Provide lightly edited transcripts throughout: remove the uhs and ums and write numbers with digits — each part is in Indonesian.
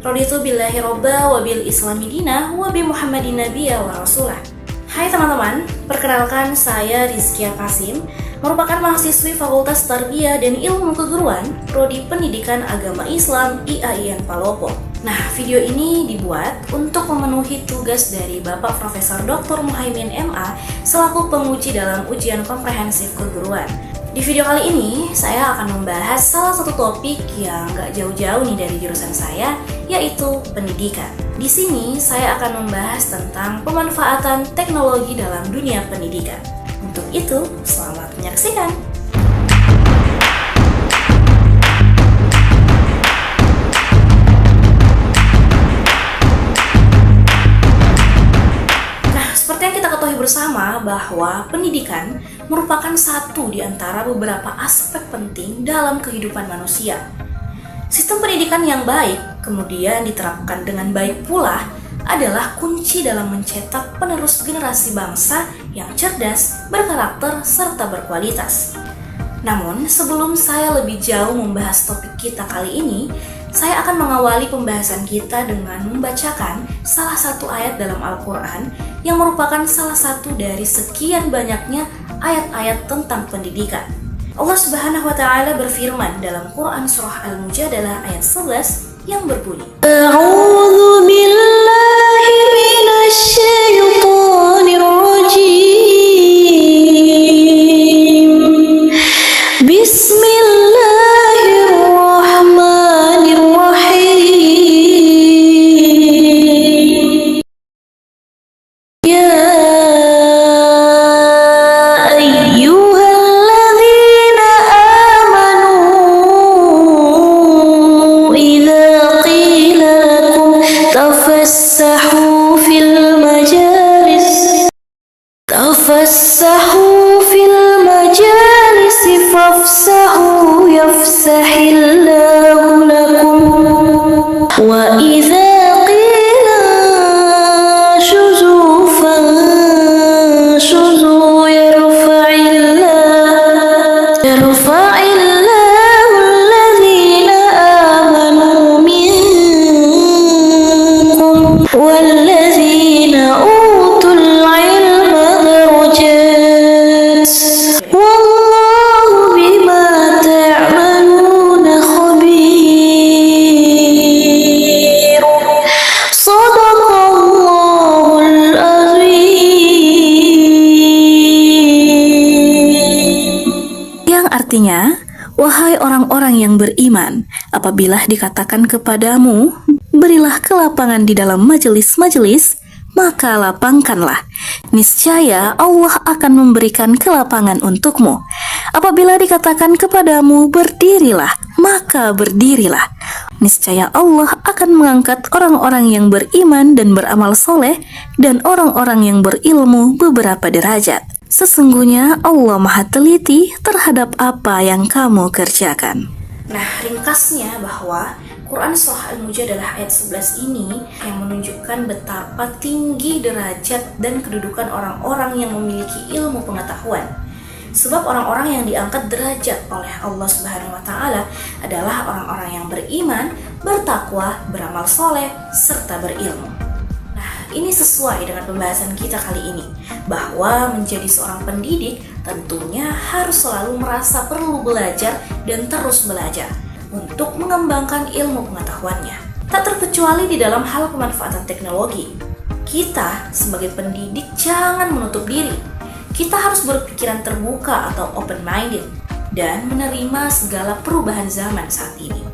Raditu billahi robba wa bil islami dina wa bi Muhammadin nabiyya wa rasulah. Hai teman-teman, perkenalkan saya Rizkia Kasim, merupakan mahasiswi Fakultas Tarbiyah dan Ilmu Keguruan, Prodi Pendidikan Agama Islam IAIN Palopo. Nah, video ini dibuat untuk memenuhi tugas dari Bapak Profesor Dr. Muhaimin MA selaku penguji dalam ujian komprehensif keguruan. Di video kali ini, saya akan membahas salah satu topik yang gak jauh-jauh nih dari jurusan saya, yaitu pendidikan. Di sini, saya akan membahas tentang pemanfaatan teknologi dalam dunia pendidikan. Untuk itu, selamat menyaksikan! Bersama bahwa pendidikan merupakan satu di antara beberapa aspek penting dalam kehidupan manusia. Sistem pendidikan yang baik kemudian diterapkan dengan baik pula adalah kunci dalam mencetak penerus generasi bangsa yang cerdas, berkarakter, serta berkualitas. Namun, sebelum saya lebih jauh membahas topik kita kali ini, saya akan mengawali pembahasan kita dengan membacakan salah satu ayat dalam Al-Quran yang merupakan salah satu dari sekian banyaknya ayat-ayat tentang pendidikan. Allah Subhanahu wa Ta'ala berfirman dalam Quran Surah Al-Mujadalah ayat 11 yang berbunyi, A'udzu billahi minasy syaithanir rajim. Bismillahirrahmanirrahim. Ya ayyuhalladzina amanu idza qila lakum tafassahu fil majalis fafsahu yafsahillahu lakum wa idza qila shuzu fanshuzu yarfa'illahu alladhina amanu minkum walladzina utul ilma darajat wallahu bima ta'maluna khabir. Shadaqallahul azim. Yang artinya, wahai orang-orang yang beriman, apabila dikatakan kepadamu, berilah kelapangan di dalam majelis-majelis, maka lapangkanlah. Niscaya Allah akan memberikan kelapangan untukmu. Apabila dikatakan kepadamu, berdirilah, maka berdirilah. Niscaya Allah akan mengangkat orang-orang yang beriman dan beramal soleh dan orang-orang yang berilmu beberapa derajat. Sesungguhnya Allah Maha Teliti terhadap apa yang kamu kerjakan. Nah, ringkasnya bahwa Quran Surah Al-Mujadalah ayat 11 ini yang menunjukkan betapa tinggi derajat dan kedudukan orang-orang yang memiliki ilmu pengetahuan. Sebab orang-orang yang diangkat derajat oleh Allah Subhanahu wa Ta'ala adalah orang-orang yang beriman, bertakwa, beramal soleh, serta berilmu. Nah, ini sesuai dengan pembahasan kita kali ini, bahwa menjadi seorang pendidik tentunya harus selalu merasa perlu belajar dan terus belajar untuk mengembangkan ilmu pengetahuannya. Tak terkecuali di dalam hal pemanfaatan teknologi. Kita sebagai pendidik jangan menutup diri. Kita harus berpikiran terbuka atau open-minded dan menerima segala perubahan zaman saat ini.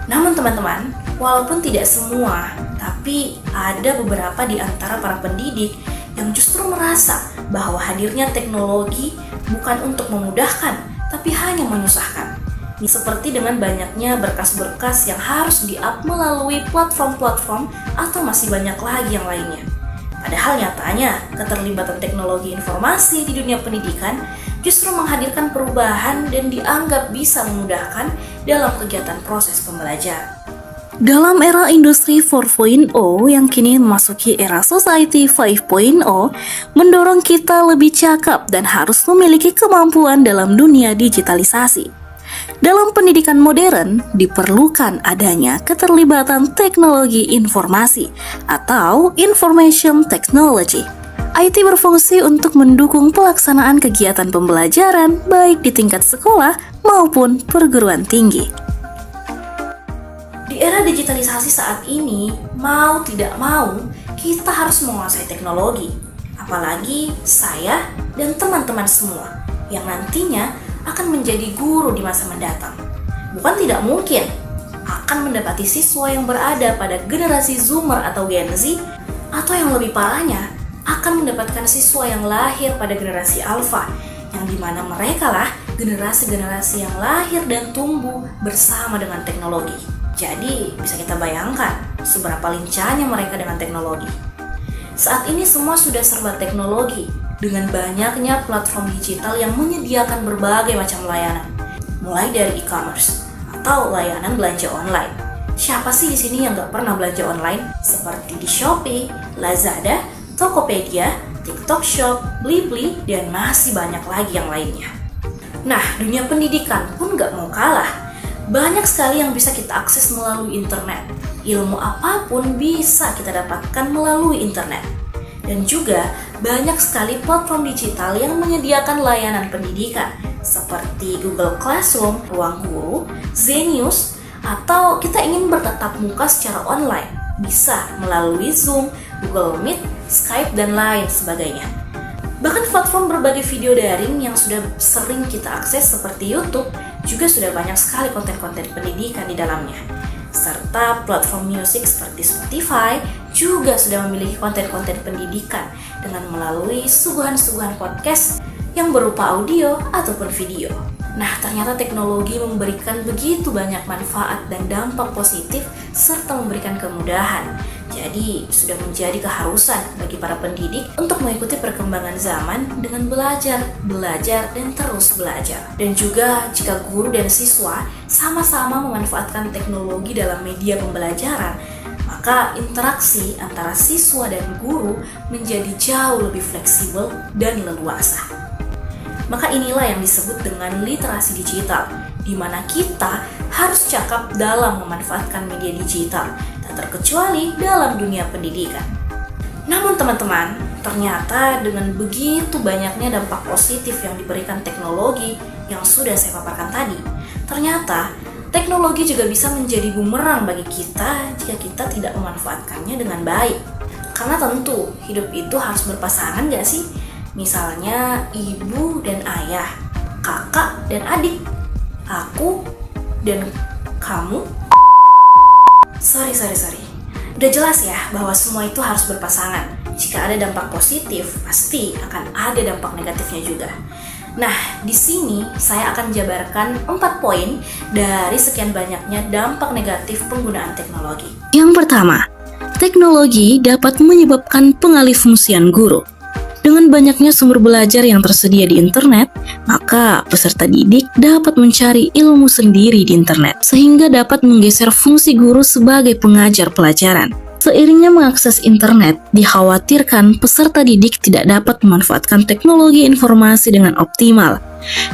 Namun teman-teman, walaupun tidak semua, tapi ada beberapa di antara para pendidik yang justru merasa bahwa hadirnya teknologi bukan untuk memudahkan, tapi hanya menyusahkan. Seperti dengan banyaknya berkas-berkas yang harus di-up melalui platform-platform atau masih banyak lagi yang lainnya. Padahal nyatanya, keterlibatan teknologi informasi di dunia pendidikan justru menghadirkan perubahan dan dianggap bisa memudahkan dalam kegiatan proses pembelajaran. Dalam era industri 4.0 yang kini memasuki era society 5.0, mendorong kita lebih cakap dan harus memiliki kemampuan dalam dunia digitalisasi. Dalam pendidikan modern, diperlukan adanya keterlibatan teknologi informasi atau information technology. IT berfungsi untuk mendukung pelaksanaan kegiatan pembelajaran baik di tingkat sekolah maupun perguruan tinggi. Di era digitalisasi saat ini, mau tidak mau, kita harus menguasai teknologi. Apalagi saya dan teman-teman semua yang nantinya akan menjadi guru di masa mendatang. Bukan tidak mungkin akan mendapati siswa yang berada pada generasi Zoomer atau Gen Z, atau yang lebih parahnya akan mendapatkan siswa yang lahir pada generasi Alpha, yang dimana mereka lah generasi-generasi yang lahir dan tumbuh bersama dengan teknologi. Jadi bisa kita bayangkan seberapa lincahnya mereka dengan teknologi. Saat ini semua sudah serba teknologi, dengan banyaknya platform digital yang menyediakan berbagai macam layanan, mulai dari e-commerce atau layanan belanja online. Siapa sih di sini yang nggak pernah belanja online? Seperti di Shopee, Lazada, Tokopedia, TikTok Shop, Blibli, dan masih banyak lagi yang lainnya. Nah, dunia pendidikan pun nggak mau kalah. Banyak sekali yang bisa kita akses melalui internet. Ilmu apapun bisa kita dapatkan melalui internet. Dan juga banyak sekali platform digital yang menyediakan layanan pendidikan seperti Google Classroom, Ruang Guru, Zenius, atau kita ingin bertatap muka secara online, bisa melalui Zoom, Google Meet, Skype, dan lain sebagainya. Bahkan platform berbagai video daring yang sudah sering kita akses seperti YouTube juga sudah banyak sekali konten-konten pendidikan di dalamnya. Serta platform musik seperti Spotify juga sudah memiliki konten-konten pendidikan dengan melalui suguhan-suguhan podcast yang berupa audio ataupun video. Nah, ternyata teknologi memberikan begitu banyak manfaat dan dampak positif serta memberikan kemudahan. Jadi, sudah menjadi keharusan bagi para pendidik untuk mengikuti perkembangan zaman dengan belajar, dan terus belajar. Dan juga jika guru dan siswa sama-sama memanfaatkan teknologi dalam media pembelajaran, maka interaksi antara siswa dan guru menjadi jauh lebih fleksibel dan leluasa. Maka inilah yang disebut dengan literasi digital, di mana kita harus cakap dalam memanfaatkan media digital, tak terkecuali dalam dunia pendidikan. Namun teman-teman, ternyata dengan begitu banyaknya dampak positif yang diberikan teknologi yang sudah saya paparkan tadi, ternyata teknologi juga bisa menjadi bumerang bagi kita jika kita tidak memanfaatkannya dengan baik. Karena tentu hidup itu harus berpasangan gak sih? Misalnya ibu dan ayah, kakak dan adik, aku dan kamu. Sorry. Udah jelas ya bahwa semua itu harus berpasangan. Jika ada dampak positif, pasti akan ada dampak negatifnya juga. Nah, di sini saya akan jabarkan 4 poin dari sekian banyaknya dampak negatif penggunaan teknologi. Yang pertama, teknologi dapat menyebabkan pengalihfungsian guru. Dengan banyaknya sumber belajar yang tersedia di internet, maka peserta didik dapat mencari ilmu sendiri di internet, sehingga dapat menggeser fungsi guru sebagai pengajar pelajaran. Seiringnya mengakses internet, dikhawatirkan peserta didik tidak dapat memanfaatkan teknologi informasi dengan optimal.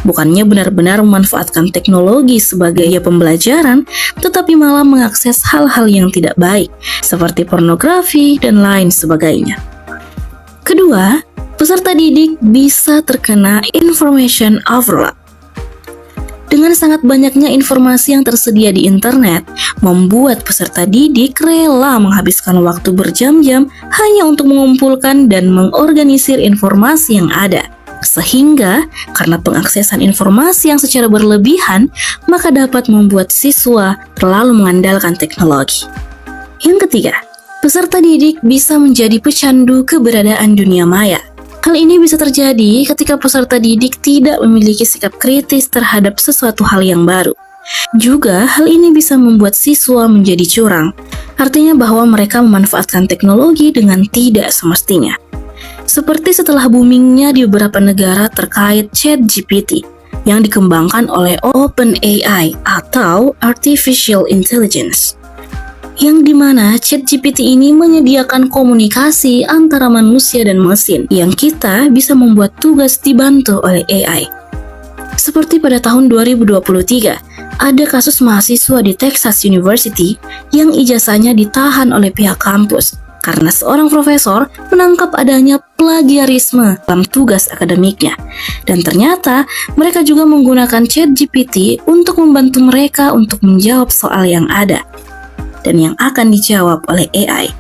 Bukannya benar-benar memanfaatkan teknologi sebagai pembelajaran, tetapi malah mengakses hal-hal yang tidak baik, seperti pornografi dan lain sebagainya. Kedua, peserta didik bisa terkena information overload. Dengan sangat banyaknya informasi yang tersedia di internet, membuat peserta didik rela menghabiskan waktu berjam-jam hanya untuk mengumpulkan dan mengorganisir informasi yang ada. Sehingga, karena pengaksesan informasi yang secara berlebihan, maka dapat membuat siswa terlalu mengandalkan teknologi. Yang ketiga, peserta didik bisa menjadi pecandu keberadaan dunia maya. Hal ini bisa terjadi ketika peserta didik tidak memiliki sikap kritis terhadap sesuatu hal yang baru. Juga, hal ini bisa membuat siswa menjadi curang, artinya bahwa mereka memanfaatkan teknologi dengan tidak semestinya. Seperti setelah boomingnya di beberapa negara terkait ChatGPT yang dikembangkan oleh OpenAI atau Artificial Intelligence, yang dimana ChatGPT ini menyediakan komunikasi antara manusia dan mesin yang kita bisa membuat tugas dibantu oleh AI. Seperti pada tahun 2023, Ada kasus mahasiswa di Texas University yang ijazahnya ditahan oleh pihak kampus karena seorang profesor menangkap adanya plagiarisme dalam tugas akademiknya. Dan ternyata mereka juga menggunakan ChatGPT untuk membantu mereka untuk menjawab soal yang ada dan yang akan dijawab oleh AI.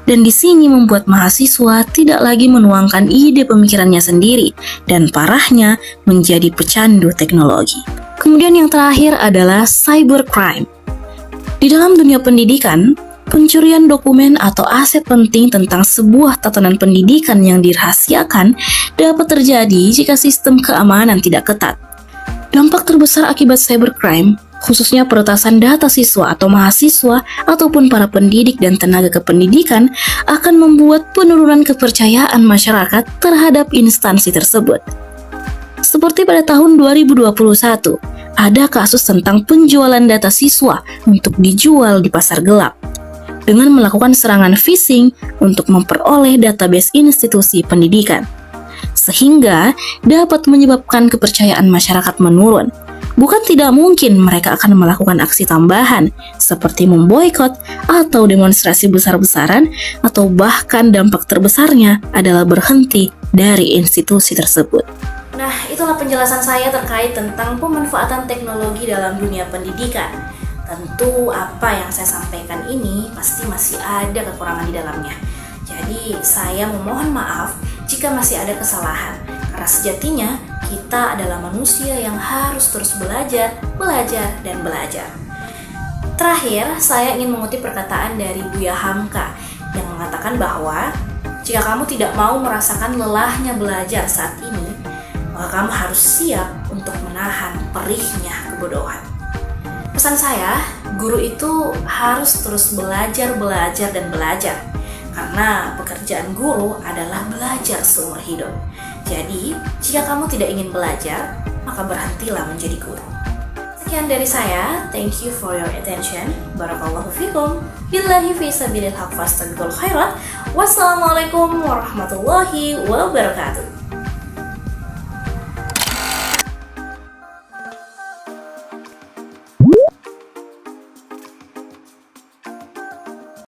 Dan di sini membuat mahasiswa tidak lagi menuangkan ide pemikirannya sendiri dan parahnya menjadi pecandu teknologi. Kemudian yang terakhir adalah cybercrime. Di dalam dunia pendidikan, pencurian dokumen atau aset penting tentang sebuah tatanan pendidikan yang dirahasiakan dapat terjadi jika sistem keamanan tidak ketat. Dampak terbesar akibat cybercrime, khususnya peretasan data siswa atau mahasiswa ataupun para pendidik dan tenaga kependidikan, akan membuat penurunan kepercayaan masyarakat terhadap instansi tersebut. Seperti pada tahun 2021, ada kasus tentang penjualan data siswa untuk dijual di pasar gelap dengan melakukan serangan phishing untuk memperoleh database institusi pendidikan, sehingga dapat menyebabkan kepercayaan masyarakat menurun. Bukan tidak mungkin mereka akan melakukan aksi tambahan seperti memboikot atau demonstrasi besar-besaran, atau bahkan dampak terbesarnya adalah berhenti dari institusi tersebut. Nah, itulah penjelasan saya terkait tentang pemanfaatan teknologi dalam dunia pendidikan. Tentu apa yang saya sampaikan ini pasti masih ada kekurangan di dalamnya. Jadi saya memohon maaf jika masih ada kesalahan, karena sejatinya kita adalah manusia yang harus terus belajar, dan belajar. Terakhir, saya ingin mengutip perkataan dari Buya Hamka yang mengatakan bahwa jika kamu tidak mau merasakan lelahnya belajar saat ini, maka kamu harus siap untuk menahan perihnya kebodohan. Pesan saya, guru itu harus terus belajar, dan belajar. Karena pekerjaan guru adalah belajar seumur hidup. Jadi, jika kamu tidak ingin belajar, maka berhentilah menjadi guru. Sekian dari saya, thank you for your attention. Barakallahu fikum. Billahi fi sabilil haq fastagfirul khairat. Wassalamualaikum warahmatullahi wabarakatuh.